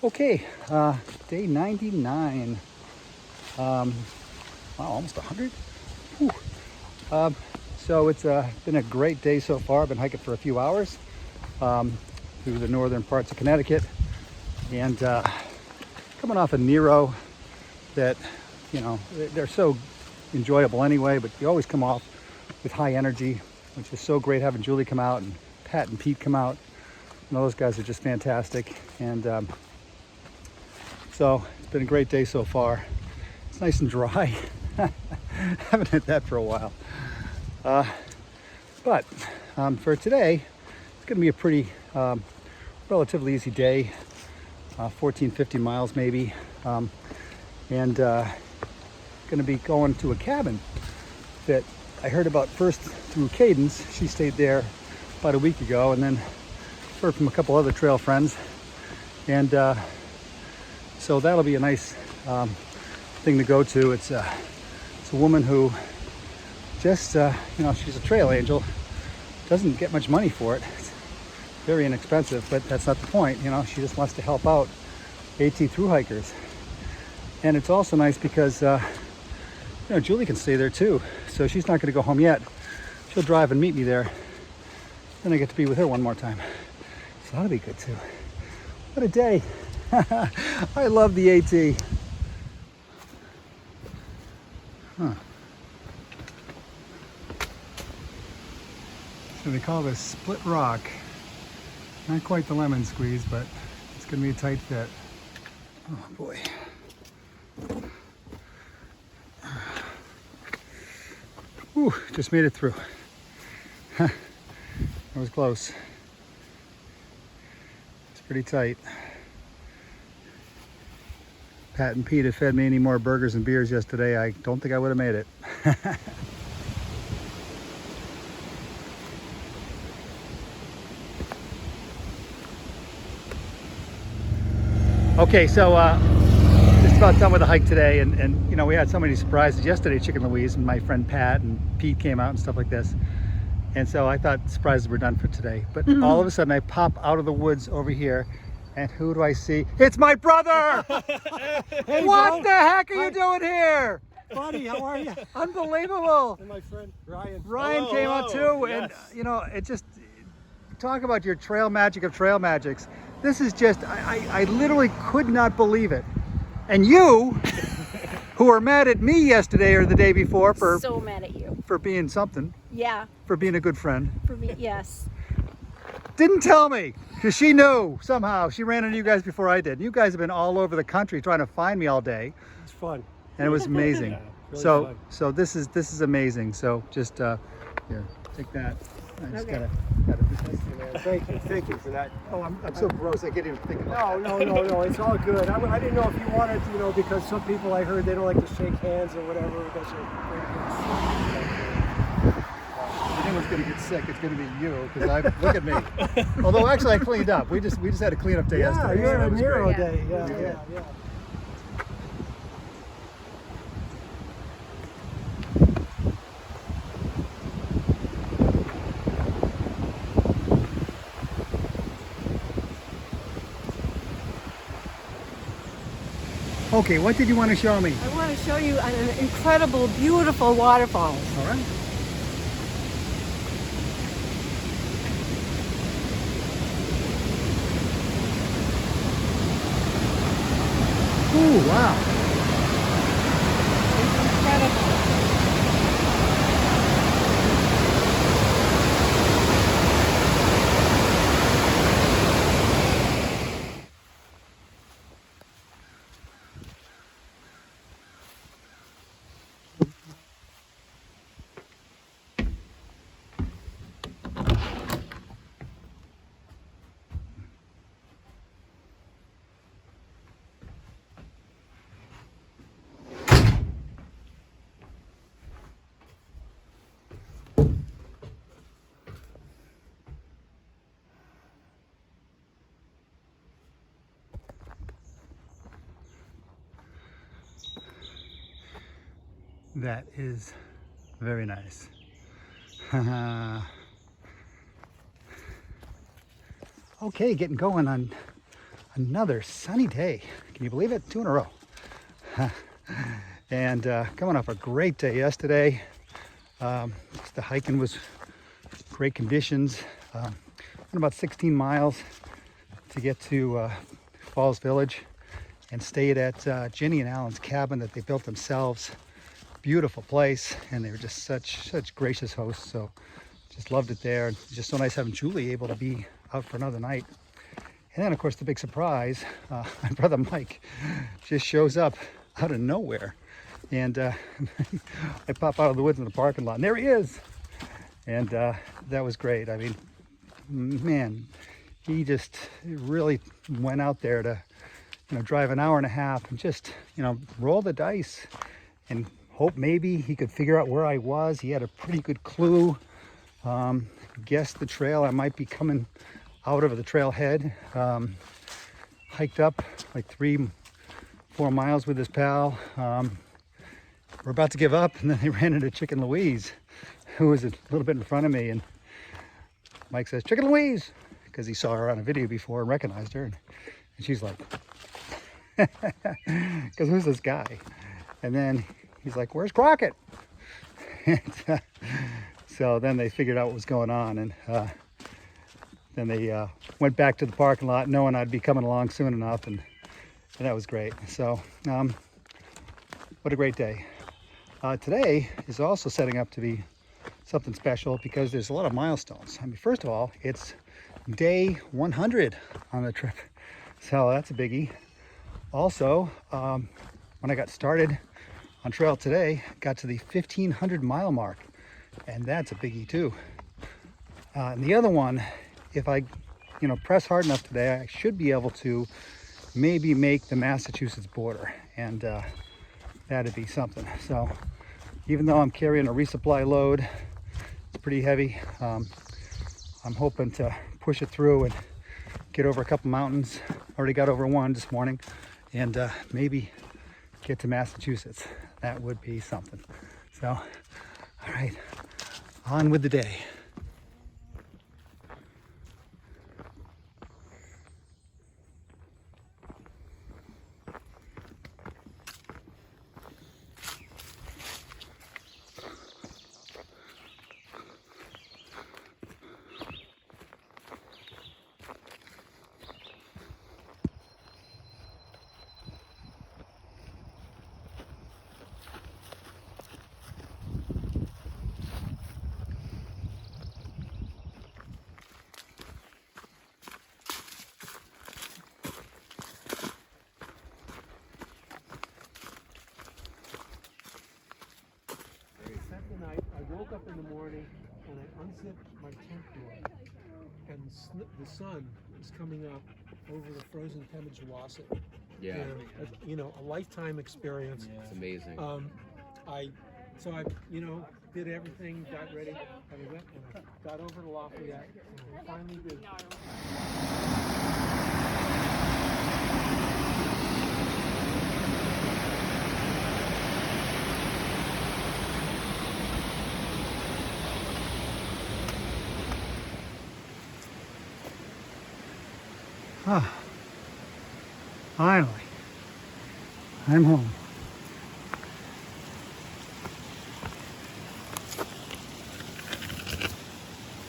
Okay, day 99. Wow, almost 100. Whew. So it's been a great day so far. I've been hiking for a few hours through the northern parts of Connecticut, and coming off a Nero that, you know, they're so enjoyable anyway, but you always come off with high energy, which is so great having Julie come out and Pat and Pete come out. And those guys are just fantastic. And so it's been a great day so far. It's nice and dry. Haven't had that for a while. But for today, it's going to be a pretty relatively easy day. 14-15 miles maybe. And going to be going to a cabin that I heard about first through Cadence. She stayed there about a week ago, and then heard from a couple other trail friends. And so that'll be a nice thing to go to. It's a woman who just, you know, she's a trail angel. Doesn't get much money for it. It's very inexpensive, but that's not the point. You know, she just wants to help out AT thru hikers. And it's also nice because, you know, Julie can stay there too. So she's not going to go home yet. She'll drive and meet me there. Then I get to be with her one more time. So that'll be good too. What a day. I love the AT. Huh. So they call this split rock. Not quite the lemon squeeze, but it's going to be a tight fit. Oh boy. Whew, just made it through. That was close. It's pretty tight. Pat and Pete have fed me any more burgers and beers yesterday. I don't think I would have made it. Okay, so just about done with the hike today, and you know, we had so many surprises yesterday. Chicken Louise and my friend Pat and Pete came out and stuff like this, and so I thought surprises were done for today. But all of a sudden I pop out of the woods over here, and who do I see? It's my brother! Hey, what bro. the heck are you doing here? Buddy, how are you? Unbelievable. And my friend Ryan. Ryan Hello, came out hello. too, and Yes. you know, it just, talk about your trail magic of trail magics. This is just, I literally could not believe it. And you, who were mad at me yesterday or the day before for So mad at you. for being something, Yeah, for being a good friend, for me, yes. didn't tell me, because she knew somehow. She ran into you guys before I did. You guys have been all over the country trying to find me all day, It's fun. and it was amazing. Yeah, really so fun. so this is amazing. So just here, take that. I just Okay. gotta Thank you for that. oh, I'm so gross. I can't even think about No, it's all good. I didn't know if you wanted, you know, because some people I heard they don't like to shake hands or whatever because If anyone's gonna get sick, it's gonna be you, because look at me. Although actually I cleaned up. We just had a cleanup day yeah, yesterday. you're so a it was Nero great. day. We did. Yeah. Okay, what did you want to show me? I want to show you an incredible, beautiful waterfall. All right. Ooh, wow. It's incredible. That is very nice. Okay, getting going on another sunny day. Can you believe it? 2 in a row. And coming off a great day yesterday. Just the hiking was great conditions. Went about 16 miles to get to Falls Village and stayed at Jenny and Alan's cabin that they built themselves. Beautiful place, and they were just such gracious hosts. So just loved it there. And just so nice having Julie able to be out for another night. And then of course the big surprise, my brother Mike just shows up out of nowhere, and I pop out of the woods in the parking lot, and there he is. And that was great. I mean, man, he just really went out there to, drive an hour and a half and just, roll the dice and hope maybe he could figure out where I was. He had a pretty good clue. Guessed the trail I might be coming out of the trailhead. Hiked up like 3-4 miles with his pal. We're about to give up, and then they ran into Chicken Louise, who was a little bit in front of me, and Mike says, "Chicken Louise," because he saw her on a video before and recognized her, and she's like, because who's this guy? And then he's like, "Where's Crockett?" And, so then they figured out what was going on, and then they went back to the parking lot knowing I'd be coming along soon enough, and that was great. So what a great day. Today is also setting up to be something special because there's a lot of milestones. I mean, first of all, it's day 100 on the trip, so that's a biggie. Also, when I got started on trail today, got to the 1,500 mile mark, and that's a biggie too. And the other one, if I press hard enough today, I should be able to maybe make the Massachusetts border, and that'd be something. So even though I'm carrying a resupply load, it's pretty heavy. I'm hoping to push it through and get over a couple mountains. Already got over one this morning, and maybe get to Massachusetts. That would be something. So, all right, on with the day. I woke up in the morning and I unzipped my tent door, and the sun is coming up over the frozen Pemigewasset. Yeah. And, a lifetime experience. It's amazing. I did everything, got ready, and I went and I got over to Lafayette, and I finally did. Ah, finally, I'm home.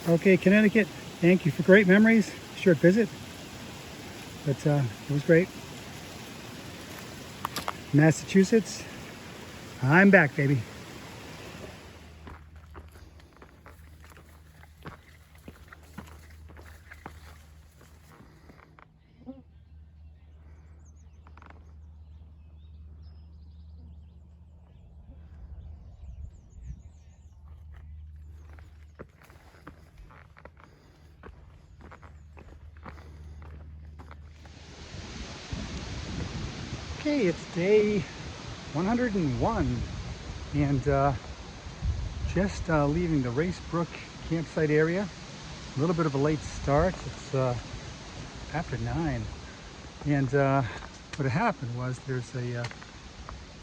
Okay, Connecticut, thank you for great memories. Short visit, but it was great. Massachusetts, I'm back, baby. Okay, it's day 101, and just leaving the Racebrook campsite area. A little bit of a late start. It's after 9, and what happened was there's a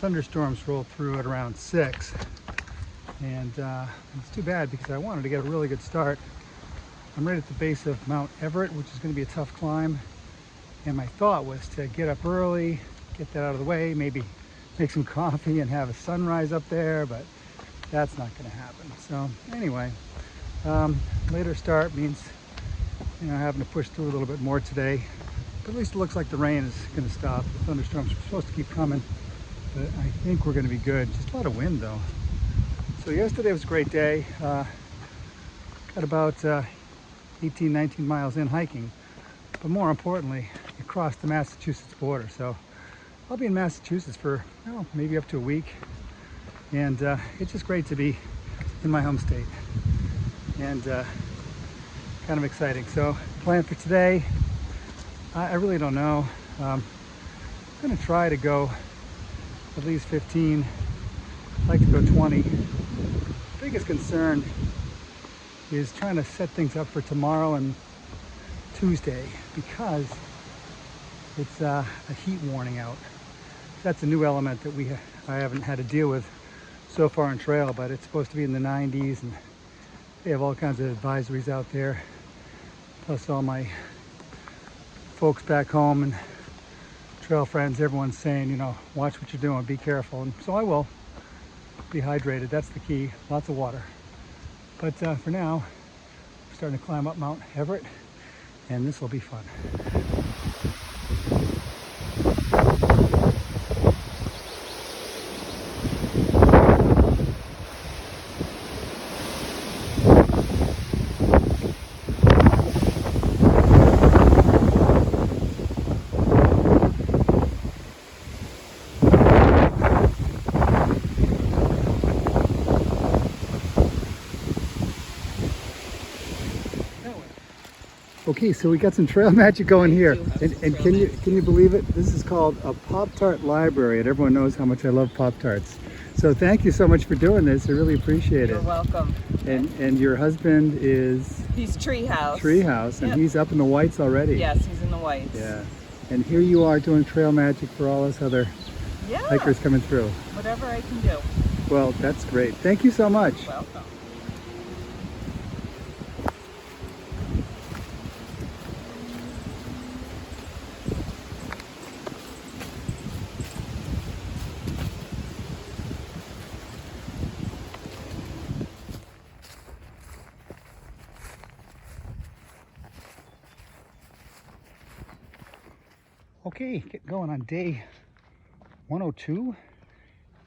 thunderstorms rolled through at around 6, and it's too bad because I wanted to get a really good start. I'm right at the base of Mount Everett, which is going to be a tough climb, And my thought was to get up early, get that out of the way, maybe make some coffee and have a sunrise up there, but that's not going to happen. So anyway, later start means, having to push through a little bit more today. But at least it looks like the rain is going to stop. The thunderstorms are supposed to keep coming, but I think we're going to be good. Just a lot of wind though. So yesterday was a great day. Got about 18, 19 miles in hiking, but more importantly, it crossed the Massachusetts border. So I'll be in Massachusetts for maybe up to a week, and it's just great to be in my home state, and kind of exciting. So plan for today, I really don't know. I'm gonna try to go at least 15. I'd like to go 20. Biggest concern is trying to set things up for tomorrow and Tuesday, because it's a heat warning out. That's a new element that I haven't had to deal with so far on trail, but it's supposed to be in the 90s, and they have all kinds of advisories out there. Plus all my folks back home and trail friends, everyone's saying, watch what you're doing, be careful. And so I will be hydrated. That's the key. Lots of water. But for now, I'm starting to climb up Mount Everett, and this will be fun. Okay, so we got some trail magic going here, and can you believe it? This is called a Pop-Tart library, and everyone knows how much I love Pop-Tarts. So thank you so much for doing this. I really appreciate it. You're welcome. And your husband is? He's Treehouse. Treehouse, and Yep. He's up in the whites already. Yes, he's in the whites. Yeah, and here you are doing trail magic for all us other hikers coming through. Whatever I can do. Well, that's great. Thank you so much. You're welcome. Okay, getting going on day 102,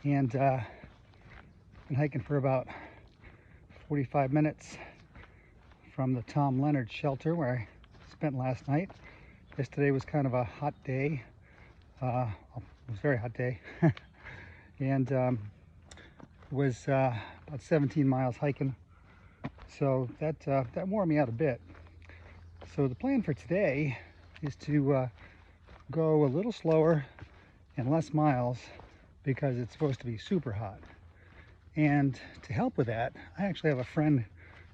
and been hiking for about 45 minutes from the Tom Leonard shelter where I spent last night. Yesterday was kind of a hot day. It was a very hot day. And was about 17 miles hiking. So that wore me out a bit. So the plan for today is to go a little slower and less miles, because it's supposed to be super hot. And to help with that, I actually have a friend,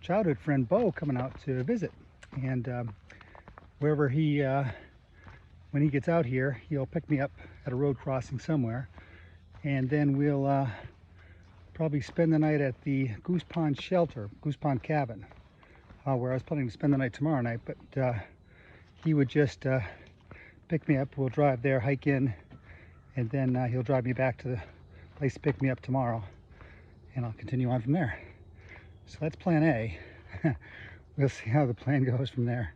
childhood friend Bo, coming out to visit. And wherever when he gets out here, he'll pick me up at a road crossing somewhere, and then we'll probably spend the night at the Goose Pond shelter, Goose Pond cabin, where I was planning to spend the night tomorrow night, but he would just pick me up. We'll drive there, hike in, and then he'll drive me back to the place to pick me up tomorrow, and I'll continue on from there. So that's plan A. We'll see how the plan goes from there.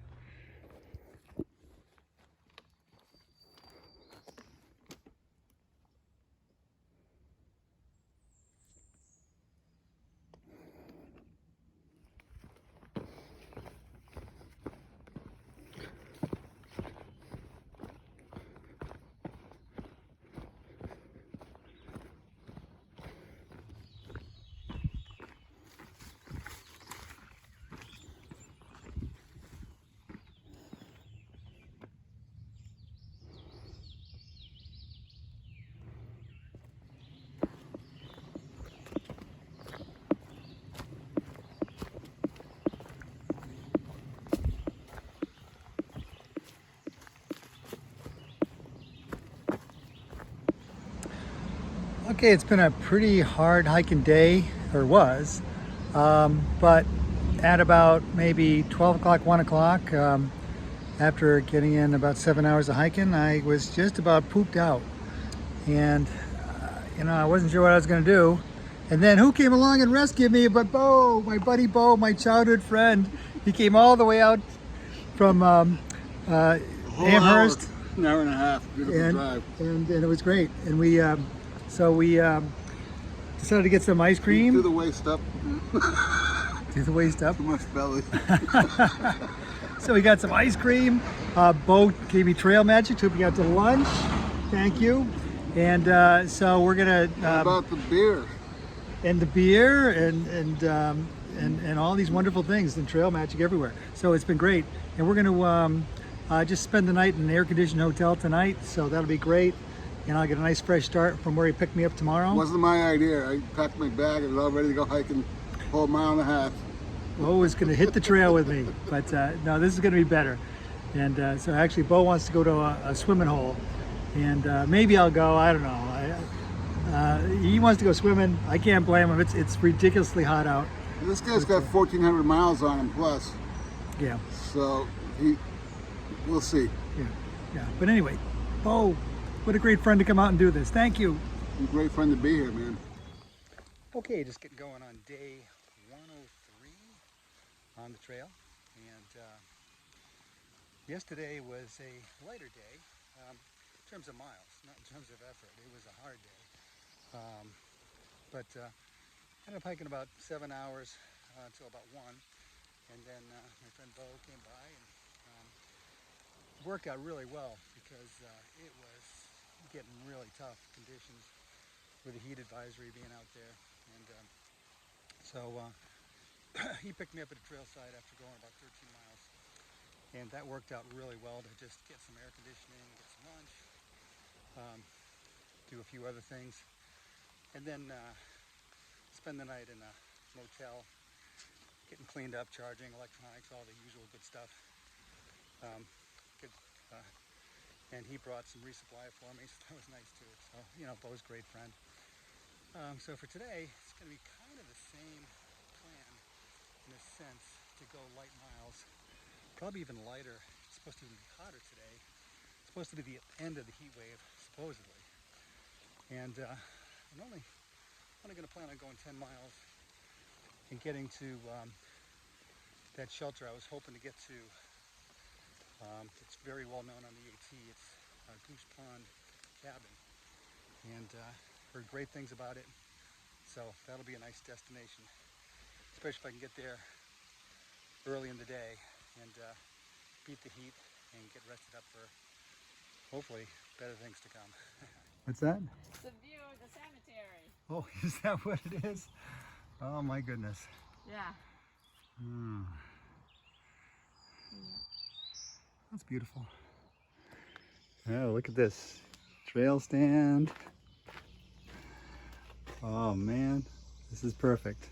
Okay, it's been a pretty hard hiking day, or was, but at about maybe 12 o'clock, 1 o'clock, after getting in about 7 hours of hiking, I was just about pooped out. And, I wasn't sure what I was going to do. And then who came along and rescued me but Bo, my buddy Bo, my childhood friend. He came all the way out from Amherst. An hour and a half, beautiful drive. And it was great. And we decided to get some ice cream. Do the waist up. Do the waist up. Too much belly. So we got some ice cream. Bo gave me trail magic, took me out to lunch. Thank you. And so we're gonna. How about the beer? And the beer and all these wonderful things and trail magic everywhere. So it's been great. And we're gonna just spend the night in an air-conditioned hotel tonight. So that'll be great. And I'll get a nice fresh start from where he picked me up tomorrow. Wasn't my idea. I packed my bag and was all ready to go hiking a whole mile and a half. Bo is going to hit the trail with me, but no, this is going to be better. And so actually, Bo wants to go to a swimming hole, and maybe I'll go. I don't know. He wants to go swimming. I can't blame him. It's ridiculously hot out. This guy's got 1,400 miles on him plus. Yeah. So we'll see. Yeah. But anyway, Bo, what a great friend to come out and do this. Thank you. You're a great friend to be here, man. Okay, just getting going on day 103 on the trail. And yesterday was a lighter day in terms of miles, not in terms of effort. It was a hard day. But ended up hiking about 7 hours until about 1. And then my friend Bo came by and it worked out really well because it was getting really tough conditions with the heat advisory being out there. And so he picked me up at a trail site after going about 13 miles. And that worked out really well to just get some air conditioning, get some lunch, do a few other things, and then spend the night in a motel, getting cleaned up, charging electronics, all the usual good stuff. And he brought some resupply for me, so that was nice too. So, Bo's a great friend. So for today, it's going to be kind of the same plan in a sense, to go light miles, probably even lighter. It's supposed to even be hotter today. It's supposed to be the end of the heat wave, supposedly. And I'm only going to plan on going 10 miles and getting to that shelter I was hoping to get to. It's very well known on the AT. It's Goose Pond Cabin, and heard great things about it. So that'll be a nice destination, especially if I can get there early in the day and beat the heat and get rested up for hopefully better things to come. What's that? The view of the cemetery. Oh, is that what it is? Oh my goodness. Yeah. That's beautiful. Oh, look at this trail stand. Oh man, this is perfect.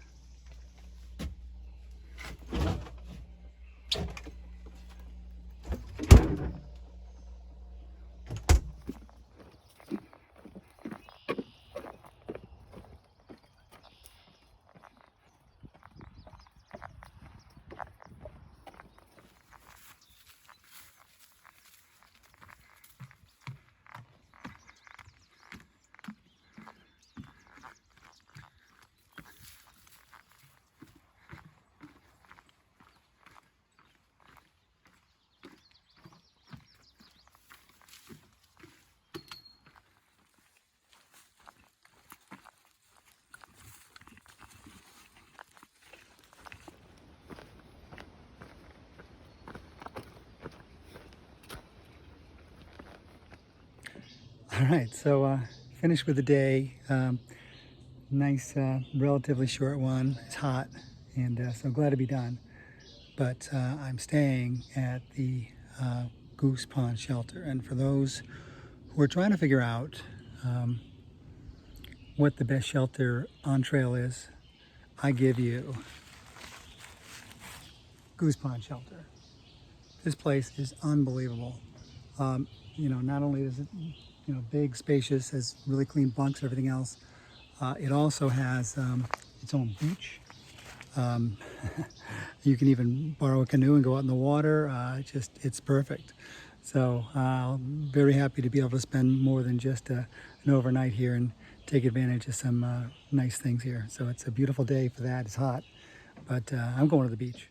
All right, so finished with the day. Nice, relatively short one. It's hot, and so I'm glad to be done. But I'm staying at the Goose Pond shelter, and for those who are trying to figure out what the best shelter on trail is, I give you Goose Pond shelter. This place is unbelievable. Not only is it big, spacious, has really clean bunks, everything else. It also has its own beach, You can even borrow a canoe and go out in the water. It's perfect. So very happy to be able to spend more than just an overnight here and take advantage of some nice things here. So it's a beautiful day for that. It's hot, but I'm going to the beach.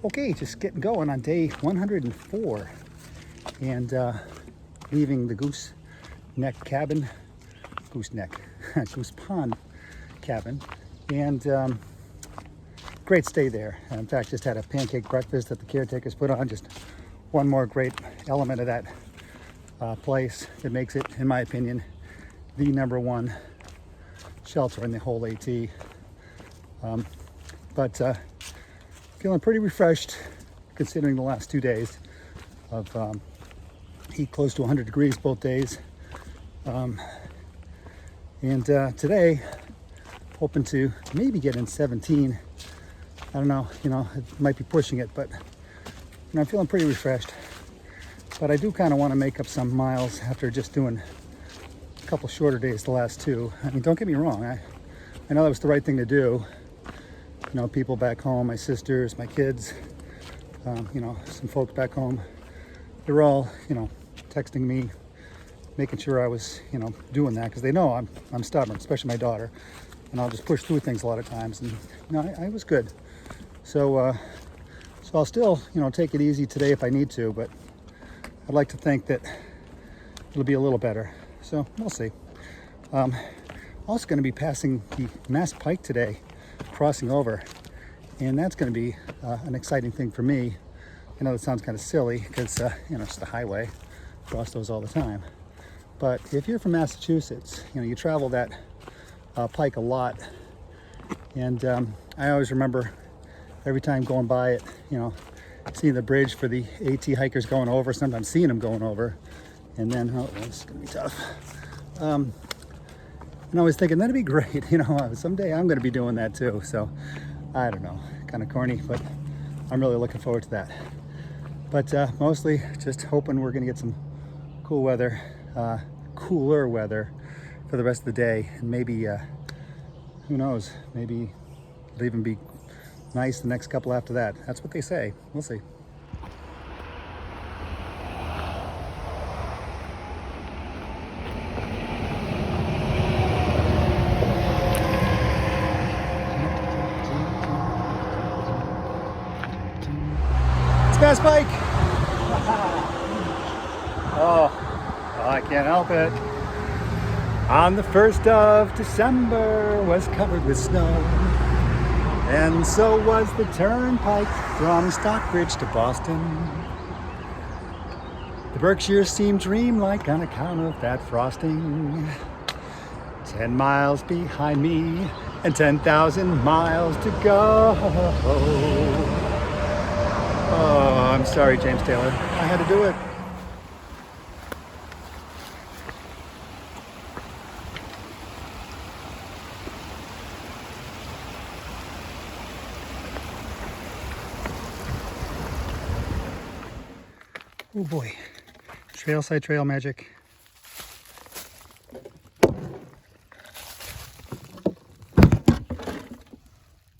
Okay, just getting going on day 104 and leaving the Goose Pond cabin, and great stay there. In fact, just had a pancake breakfast that the caretakers put on. Just one more great element of that place that makes it, in my opinion, the #1 shelter in the whole AT. But feeling pretty refreshed considering the last 2 days of heat close to 100 degrees both days. And today, hoping to maybe get in 17. I don't know, it might be pushing it, but I'm feeling pretty refreshed. But I do kind of want to make up some miles after just doing a couple shorter days the last 2. I mean, don't get me wrong, I know that was the right thing to do. People back home, my sisters, my kids, some folks back home, they're all, texting me, making sure I was, doing that, because they know I'm stubborn, especially my daughter, and I'll just push through things a lot of times, and I was good. So I'll still, take it easy today if I need to, but I'd like to think that it'll be a little better. So we'll see. Also going to be passing the Mass Pike today, crossing over, and that's going to be an exciting thing for me. I know that sounds kind of silly because it's the highway, cross those all the time, but if you're from Massachusetts, you travel that pike a lot, and I always remember every time going by it, seeing the bridge for the AT hikers going over, sometimes seeing them going over, and then this is going to be tough. And I was thinking that'd be great, someday I'm going to be doing that too. So I don't know, kind of corny, but I'm really looking forward to that. But mostly just hoping we're going to get some cooler weather for the rest of the day, and maybe who knows, maybe it'll even be nice the next couple after that. That's what they say. We'll see. Mass Pike. Oh, I can't help it. On the 1st of December was covered with snow, and so was the turnpike from Stockbridge to Boston. The Berkshires seemed dreamlike on account of that frosting. 10 miles behind me and 10,000 miles to go. Oh, I'm sorry, James Taylor. I had to do it. Oh boy. Trailside trail magic.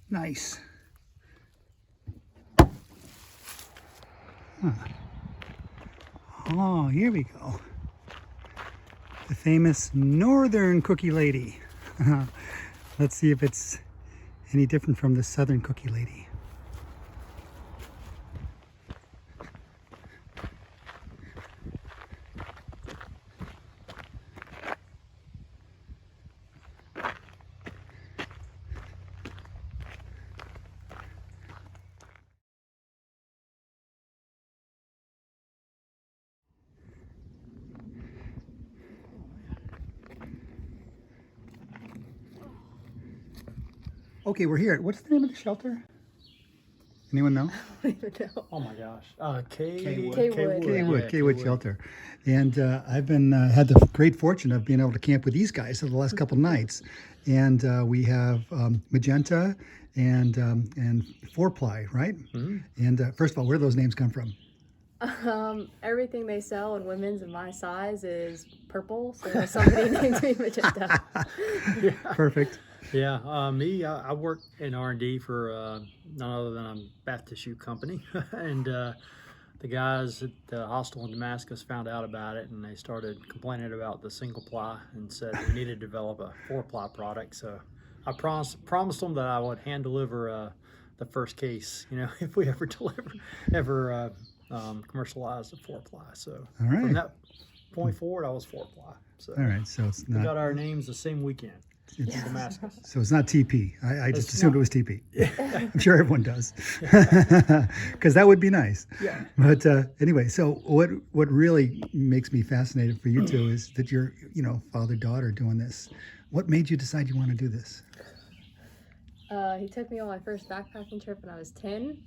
Nice. Huh. Oh, here we go. The famous Northern Cookie Lady. Let's see if it's any different from the Southern Cookie Lady. Okay, we're here. What's the name of the shelter? Anyone know? I don't even know. Oh my gosh. K-Wood. K-Wood. K-Wood Shelter. And I've been had the great fortune of being able to camp with these guys for the last couple nights. And we have Magenta and Four Ply, right? Mm-hmm. And first of all, where do those names come from? Everything they sell in women's and my size is purple, so somebody named me Magenta. Perfect. Yeah, I work in R&D for none other than a bath tissue company. And the guys at the hostel in Damascus found out about it, and they started complaining about the single ply and said we needed to develop a 4-ply product. So I promised them that I would hand deliver the first case, if we ever commercialize the 4-ply. So All right. from that point forward, I was 4-ply. So All right, so it's we got not. our names the same weekend in Damascus. So it's not TP. I just It's assumed not. it was TP. I'm sure everyone does, because that would be nice. Yeah. But anyway, so what really makes me fascinated for you two is that you're father-daughter doing this. What made you decide you want to do this? He took me on my first backpacking trip when I was 10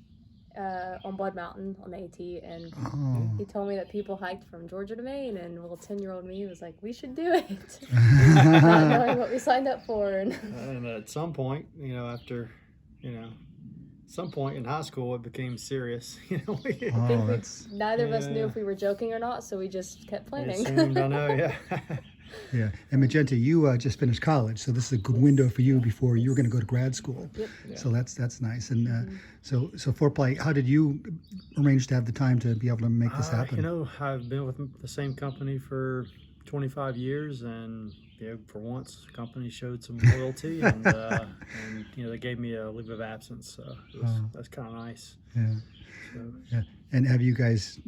on Blood Mountain on the AT, and Oh, he told me that people hiked from Georgia to Maine, and little 10-year-old me was like, we should do it. Not knowing what we signed up for. And at some point, after, some point in high school, it became serious. oh, that's Neither of us knew Yeah. if we were joking or not, so we just kept It planning. seemed, I know, yeah. yeah. And Magenta, you just finished college, so this is a good window for you before you were going to go to grad school. Yep. So that's nice. And so 4-Ply, how did you arrange to have the time to be able to make this happen? I've been with the same company for 25 years, and for once, the company showed some loyalty, and they gave me a leave of absence, so that's kind of nice. Yeah. So, Yeah. And have you guys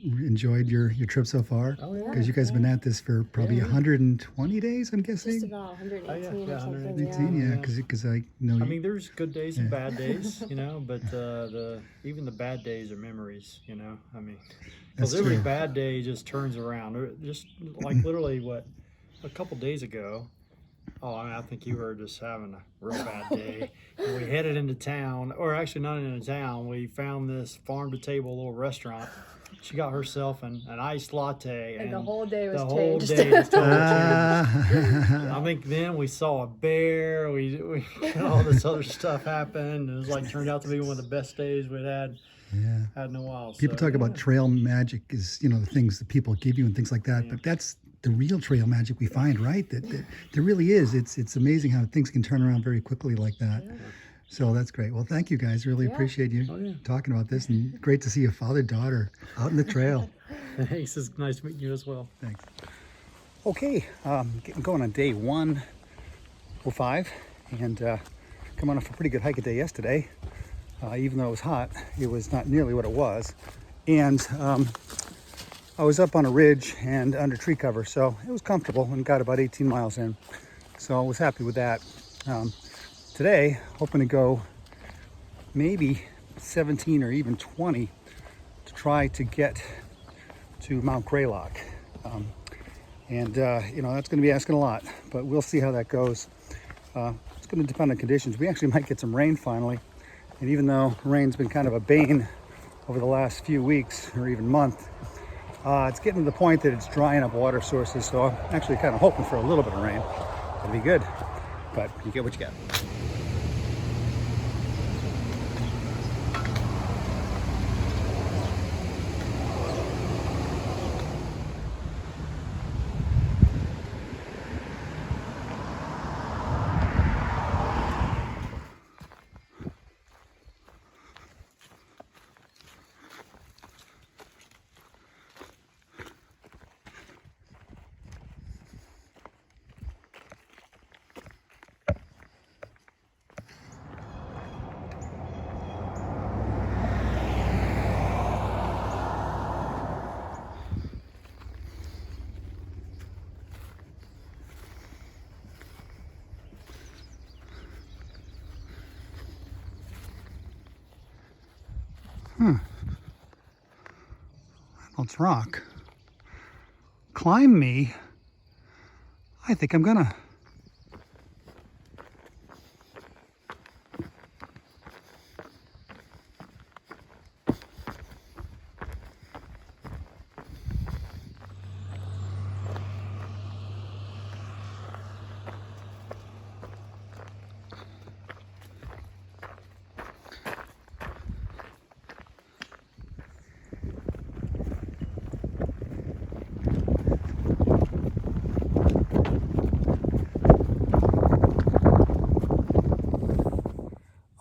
enjoyed your trip so far? oh yeah. Because you guys have been at this for probably 120 days, I'm Just guessing. about 118 Oh, yeah, or something. 118, yeah. Because I know. I mean, there's good days and Yeah. bad days, but even the bad days are memories, I mean, That's because every true. bad day just turns around. Just like literally a couple days ago. Oh, I think you were just having a real bad day. And we headed into town, or actually not into town. We found this farm-to-table little restaurant. She got herself an iced latte, And the whole day was the whole changed. day was totally changed. Ah. I think then we saw a bear. We all this other stuff happened. It was turned out to be one of the best days we'd had Yeah. in a while. People So, talk about trail magic is, the things that people give you and things like that. Yeah. But that's the real trail magic we find, right? That there really is. It's amazing how things can turn around very quickly like that. So that's great. Well, thank you guys. Really appreciate you Oh, yeah. talking about this, and great to see a father-daughter out in the trail. Thanks. It's nice meeting you as well. Thanks. Okay, getting going on day 105, and coming off a pretty good hike a day yesterday. Even though it was hot, it was not nearly what it was. And I was up on a ridge and under tree cover, so it was comfortable, and got about 18 miles in. So I was happy with that. Today, hoping to go maybe 17 or even 20 to try to get to Mount Greylock. That's going to be asking a lot, but we'll see how that goes. It's going to depend on conditions. We actually might get some rain finally. And even though rain's been kind of a bane over the last few weeks or even month, it's getting to the point that it's drying up water sources. So I'm actually kind of hoping for a little bit of rain. It'll be good, but you get what you get. Reynolds Rock. Climb me? I think I'm gonna.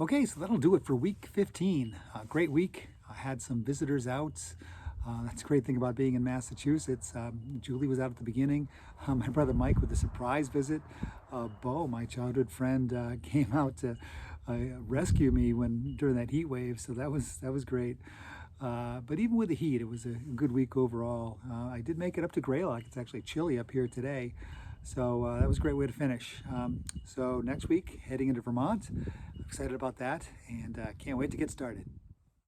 Okay, so that'll do it for week 15. Great week. I had some visitors out. That's a great thing about being in Massachusetts. Julie was out at the beginning. My brother Mike with a surprise visit. Bo, my childhood friend, came out to rescue me during that heat wave. So that was great. But even with the heat, it was a good week overall. I did make it up to Greylock. It's actually chilly up here today. So that was a great way to finish. So next week, heading into Vermont. I'm excited about that and can't wait to get started.